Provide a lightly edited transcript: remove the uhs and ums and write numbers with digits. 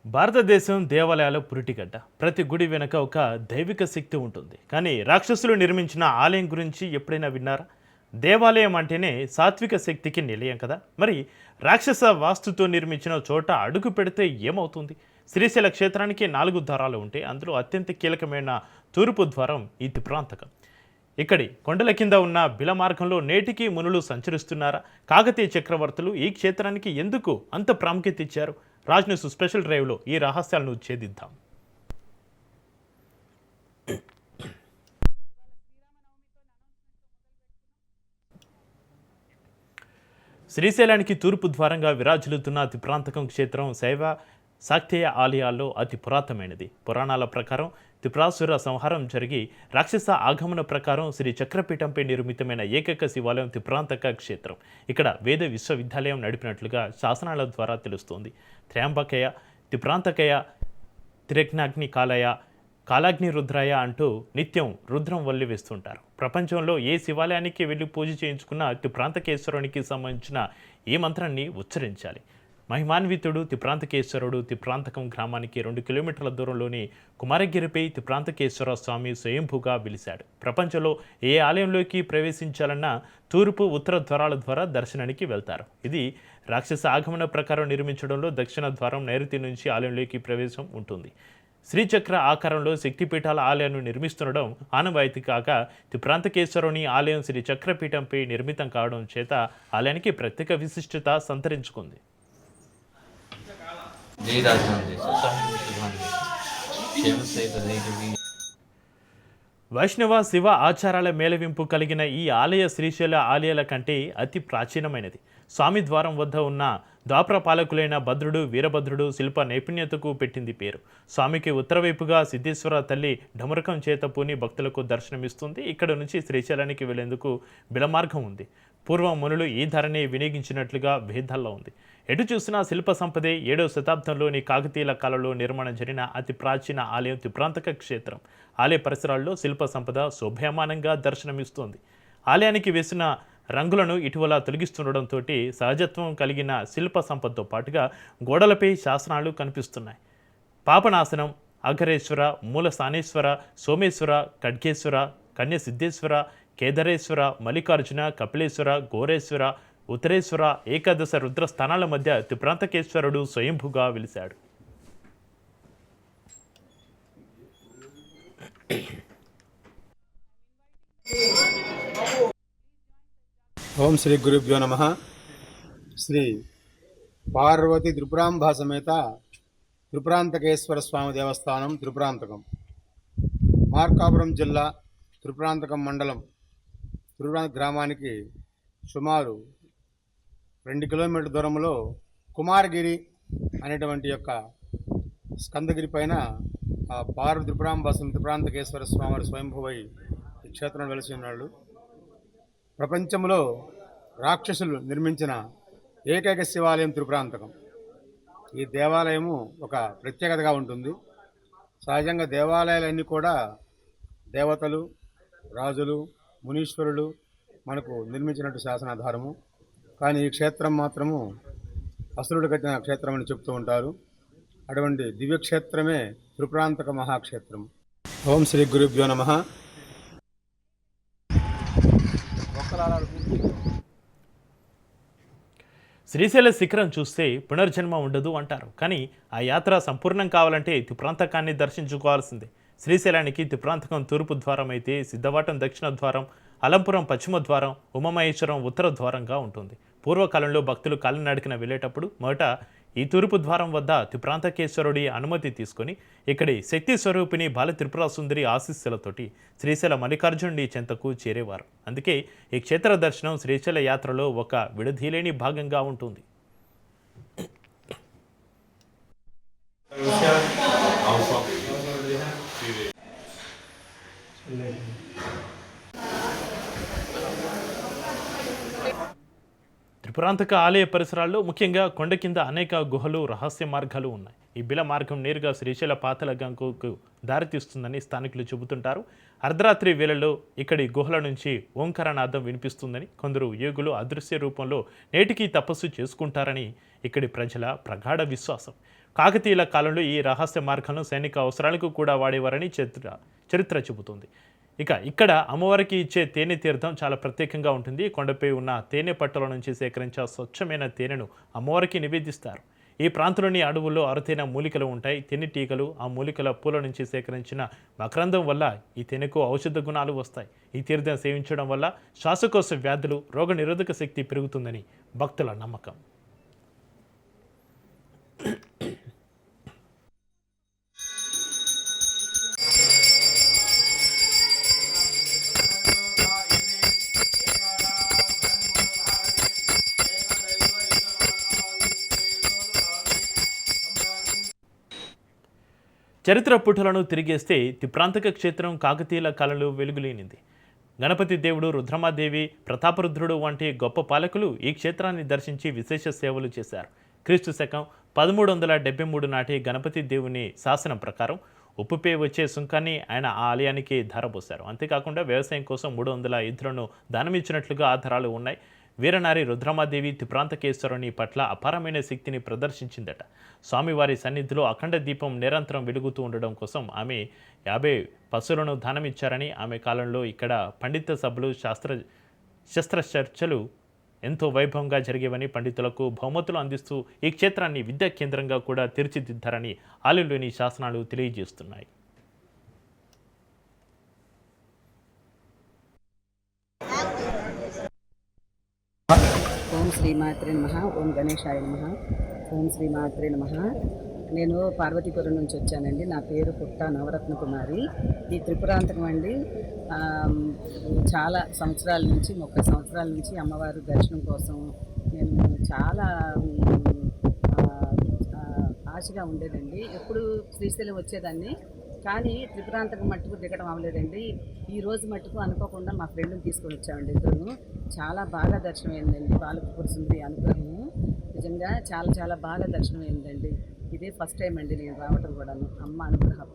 భారతదేశం దేవాలయాల పురిటిగడ్డ. ప్రతి గుడి వెనుక ఒక దైవిక శక్తి ఉంటుంది. కానీ రాక్షసులు నిర్మించిన ఆలయం గురించి ఎప్పుడైనా విన్నారా? దేవాలయం అంటేనే సాత్విక శక్తికి నిలయం కదా. మరి రాక్షస వాస్తుతో నిర్మించిన చోట అడుగు పెడితే ఏమవుతుంది? శ్రీశైల క్షేత్రానికి 4 ద్వారాలు ఉంటే అందులో అత్యంత కీలకమైన తూర్పు ద్వారం ఈ త్రిప్రాంతకం. ఇక్కడి కొండల కింద ఉన్న బిల మార్గంలో నేటికి మునులు సంచరిస్తున్నారా? కాకతీయ చక్రవర్తులు ఈ క్షేత్రానికి ఎందుకు అంత ప్రాముఖ్యత ఇచ్చారు? రాజ్ న్యూస్ స్పెషల్ డ్రైవ్లో ఈ రహస్యాలను ఛేదిద్దాం. శ్రీశైలానికి తూర్పు ద్వారంగా విరాజిల్లుతున్న అతి ప్రాంతకం క్షేత్రం శైవ శాక్తేయ ఆలయాల్లో అతి పురాతనమైనది. పురాణాల ప్రకారం త్రిపురాసుర సంహారం జరిగి రాక్షస ఆగమన ప్రకారం శ్రీ చక్రపీఠంపై నిర్మితమైన ఏకైక శివాలయం త్రిప్రాంతక క్షేత్రం. ఇక్కడ వేద విశ్వవిద్యాలయం నడిపినట్లుగా శాసనాల ద్వారా తెలుస్తోంది. త్ర్యాంబకయ, త్రిప్రాంతకయ, త్రిజ్ఞాగ్ని కాలయ, కాలాగ్ని రుద్రాయ అంటూ నిత్యం రుద్రం వల్లి వేస్తుంటారు. ప్రపంచంలో ఏ శివాలయానికి వెళ్ళి పూజ చేయించుకున్న త్రిప్రాంతకేశ్వరునికి సంబంధించిన ఈ మంత్రాన్ని ఉచ్చరించాలి. మహిమాన్వితుడు త్రిప్రాంతకేశ్వరుడు త్రిప్రాంతకం గ్రామానికి 2 కిలోమీటర్ల దూరంలోని కుమారగిరిపై త్రిప్రాంతకేశ్వర స్వామి స్వయంభూగా వెలిశాడు. ప్రపంచంలో ఏ ఆలయంలోకి ప్రవేశించాలన్నా తూర్పు, ఉత్తర ద్వారాల ద్వారా దర్శనానికి వెళ్తారు. ఇది రాక్షస ఆగమన ప్రకారం నిర్మించడంలో దక్షిణ ద్వారం నైరుతి నుంచి ఆలయంలోకి ప్రవేశం ఉంటుంది. శ్రీచక్ర ఆకారంలో శక్తిపీఠాల ఆలయాన్ని నిర్మిస్తుండడం ఆనవాయితీ కాక త్రిప్రాంతకేశ్వరుని ఆలయం శ్రీ చక్రపీఠంపై నిర్మితం కావడం చేత ఆలయానికి ప్రత్యేక విశిష్టత సంతరించుకుంది. వైష్ణవ శివ ఆచారాల మేళవింపు కలిగిన ఈ ఆలయ శ్రీశైల ఆలయాల కంటే అతి ప్రాచీనమైనది. స్వామి ద్వారం వద్ద ఉన్న ద్వాపర పాలకులైన భద్రుడు, వీరభద్రుడు శిల్ప నైపుణ్యతకు పెట్టింది పేరు. స్వామికి ఉత్తరవైపుగా సిద్ధేశ్వర తల్లి ఢమరకం చేత పూని భక్తులకు దర్శనమిస్తుంది. ఇక్కడ నుంచి శ్రీశైలానికి వెళ్లేందుకు బిలమార్గం ఉంది. పూర్వం మునులు ఈ ధరని వినియోగించినట్లుగా భేదాల్లో ఉంది. ఎటు చూసినా శిల్ప సంపదే. 7వ శతాబ్దంలోని కాకతీయుల కాలంలో నిర్మాణం జరిగిన అతి ప్రాచీన ఆలయం త్రిప్రాంతక క్షేత్రం. ఆలయ పరిసరాల్లో శిల్ప సంపద శోభ్యమానంగా దర్శనమిస్తోంది. ఆలయానికి వేసిన రంగులను ఇటీవల తొలగిస్తుండడంతో సహజత్వం కలిగిన శిల్ప సంపదతో పాటుగా గోడలపై శాసనాలు కనిపిస్తున్నాయి. పాపనాశనం, అఘరేశ్వర, మూల స్థానేశ్వర, సోమేశ్వర, ఖడ్గేశ్వర, కన్యసిద్ధేశ్వర, కేదారేశ్వర, మల్లికార్జున, కపిలేశ్వర, ఘోరేశ్వర, ఉత్తరేశ్వర, ఏకాదశ రుద్ర స్థానాల మధ్య త్రిప్రాంతకేశ్వరుడు స్వయంభూగా వెలిశాడు. ఓం శ్రీ గురుభ్యో నమః. శ్రీ పార్వతి త్రిపురాంబ సమేత త్రిపురాంతకేశ్వర స్వామి దేవస్థానం త్రిపురాంతకం, మార్కాపురం జిల్లా, త్రిపురాంతకం మండలం, త్రిపురాంతక గ్రామానికి సుమారు 2 కిలోమీటర్ల దూరంలో కుమారగిరి అనేటువంటి యొక్క స్కందగిరి పైన పార్వతి త్రిపురాంబాసం త్రిపురాంతకేశ్వర స్వామి స్వయంభువై ఈ క్షేత్రం వెలిసి ఉన్నాడు. ప్రపంచంలో రాక్షసులు నిర్మించిన ఏకైక శివాలయం త్రిపురాంతకం. ఈ దేవాలయము ఒక ప్రత్యేకతగా ఉంటుంది. సహజంగా దేవాలయాలన్నీ కూడా దేవతలు, రాజులు, మునీశ్వరులు మనకు నిర్మించినట్టు శాసనాధారము. కానీ ఈ క్షేత్రం మాత్రము అసురుడు కట్టిన క్షేత్రం అని చెప్తూ ఉంటారు. అటువంటి దివ్యక్షేత్రమే త్రిపురాంతక మహాక్షేత్రం. ఓం శ్రీ గురుభ్యో నమః. శ్రీశైల శిఖరం చూస్తే పునర్జన్మ ఉండదు అంటారు. కానీ ఆ యాత్ర సంపూర్ణం కావాలంటే త్రిప్రాంతకాన్ని దర్శించుకోవాల్సిందే. శ్రీశైలానికి త్రిప్రాంతకం తూర్పు ద్వారం అయితే సిద్ధవాటం దక్షిణ ద్వారం, అలంపురం పశ్చిమ ద్వారం, ఉమామహేశ్వరం ఉత్తర ద్వారంగా ఉంటుంది. పూర్వకాలంలో భక్తులు కాలినడకన వెళ్ళేటప్పుడు మొదట ఈ తూర్పు ద్వారం వద్ద త్రిప్రాంతకేశ్వరుడి అనుమతి తీసుకొని ఇక్కడి శక్తి స్వరూపిణి బాల త్రిపుర సుందరి ఆశీస్సులతోటి శ్రీశైల మల్లికార్జునుడి చెంతకు చేరేవారు. అందుకే ఈ క్షేత్ర దర్శనం శ్రీశైల యాత్రలో ఒక విడదీలేని భాగంగా ఉంటుంది. త్రిపురాంతక ఆలయ పరిసరాల్లో ముఖ్యంగా కొండ కింద అనేక గుహలు, రహస్య మార్గాలు ఉన్నాయి. ఈ బిల మార్గం నేరుగా శ్రీశైల పాతాళ గంగకు దారితీస్తుందని స్థానికులు చెబుతుంటారు. అర్ధరాత్రి వేళల్లో ఇక్కడి గుహల నుంచి ఓంకారనాదం వినిపిస్తుందని, కొందరు యోగులు అదృశ్య రూపంలో నేటికీ తపస్సు చేసుకుంటారని ఇక్కడి ప్రజల ప్రగాఢ విశ్వాసం. కాకతీయుల కాలంలో ఈ రహస్య మార్గాలను సైనిక అవసరాలకు కూడా వాడేవారని చరిత్ర చెబుతుంది. ఇక ఇక్కడ అమ్మవారికి ఇచ్చే తేనె తీర్థం చాలా ప్రత్యేకంగా ఉంటుంది. కొండపై ఉన్న తేనె పట్టుల నుంచి సేకరించే స్వచ్ఛమైన తేనెను అమ్మవారికి నివేదిస్తారు. ఈ ప్రాంతంలోని అడవుల్లో అరుదైన మూలికలు ఉంటాయి. తేనెటీగలు ఆ మూలికల పూల నుంచి సేకరించిన మకరందం వల్ల ఈ తేనెకు ఔషధ గుణాలు వస్తాయి. ఈ తీర్థం సేవించడం వల్ల శ్వాసకోశ వ్యాధులు, రోగనిరోధక శక్తి పెరుగుతుందని భక్తుల నమ్మకం. చరిత్ర పుటలను తిరిగేస్తే త్రిప్రాంతక క్షేత్రం కాకతీయుల కాలంలో వెలుగులేనిది. గణపతి దేవుడు, రుద్రమాదేవి, ప్రతాపరుద్రుడు వంటి గొప్ప పాలకులు ఈ క్షేత్రాన్ని దర్శించి విశేష సేవలు చేశారు. క్రీస్తు శకం 1373 నాటి గణపతి దేవుని శాసనం ప్రకారం ఉప్పుపై వచ్చే సుంకాన్ని ఆయన ఆ ఆలయానికి ధారపోశారు. అంతేకాకుండా వ్యవసాయం కోసం 300 ఎద్దులను దానమిచ్చినట్లుగా ఆధారాలు ఉన్నాయి. వీరనారి రుద్రమాదేవి త్రిప్రాంతకేశ్వరుని పట్ల అపారమైన శక్తిని ప్రదర్శించిందట. స్వామివారి సన్నిధిలో అఖండ దీపం నిరంతరం వెలుగుతూ ఉండడం కోసం ఆమె 50 పశువులను దానమిచ్చారని, ఆమె కాలంలో ఇక్కడ పండిత సభలు, శస్త్రచర్చలు ఎంతో వైభవంగా జరిగేవని, పండితులకు బహుమతులు అందిస్తూ ఈ క్షేత్రాన్ని విద్యా కేంద్రంగా కూడా తీర్చిదిద్దారని ఆలయంలోని శాసనాలు తెలియజేస్తున్నాయి. ఓం శ్రీమాత్రే నమః. ఓం గణేశాయ నమః. ఓం శ్రీమాత్రే నమః. నేను పార్వతీపురం నుంచి వచ్చానండి. నా పేరు పుట్ట నవరత్న కుమారి. ఈ త్రిపురాంతకం అండి చాలా సంవత్సరాల నుంచి 30 సంవత్సరాల నుంచి అమ్మవారి దర్శనం కోసం నేను చాలా ఆశగా ఉండేదండి. ఎప్పుడు శ్రీశైలం వచ్చేదాన్ని, కానీ త్రిపురాంతకం మట్టుకు దిగడం అవ్వలేదండి. ఈ రోజు మట్టుకు అనుకోకుండా మా ఫ్రెండ్ని తీసుకొని వచ్చామండి. ఇద్దరు చాలా బాగా దర్శనం అయిందండి. బాలకపురుషుంది అనుగ్రహము నిజంగా చాలా చాలా బాగా దర్శనం అయిందండి. ఇదే ఫస్ట్ టైం అండి నేను రావటం కూడాను. అమ్మ అనుగ్రహం.